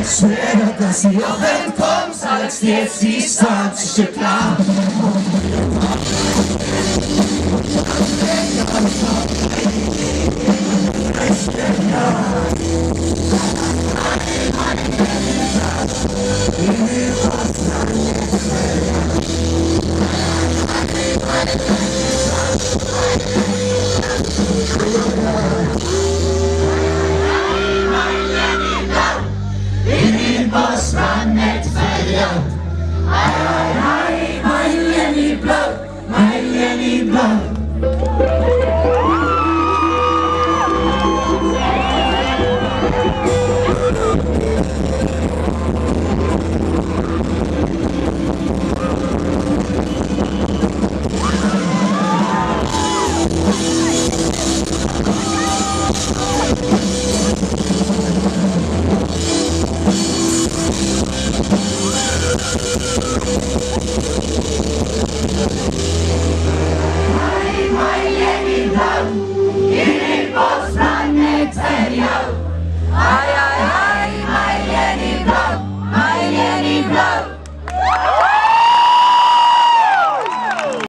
Schwerer, dass sie auch entkommst, als jetzt die Stadtische klar. Was man nicht verliert. Mein Jenny Blau, mein Jenny Blau. Mein Jenny Blau, in was man nicht verliert.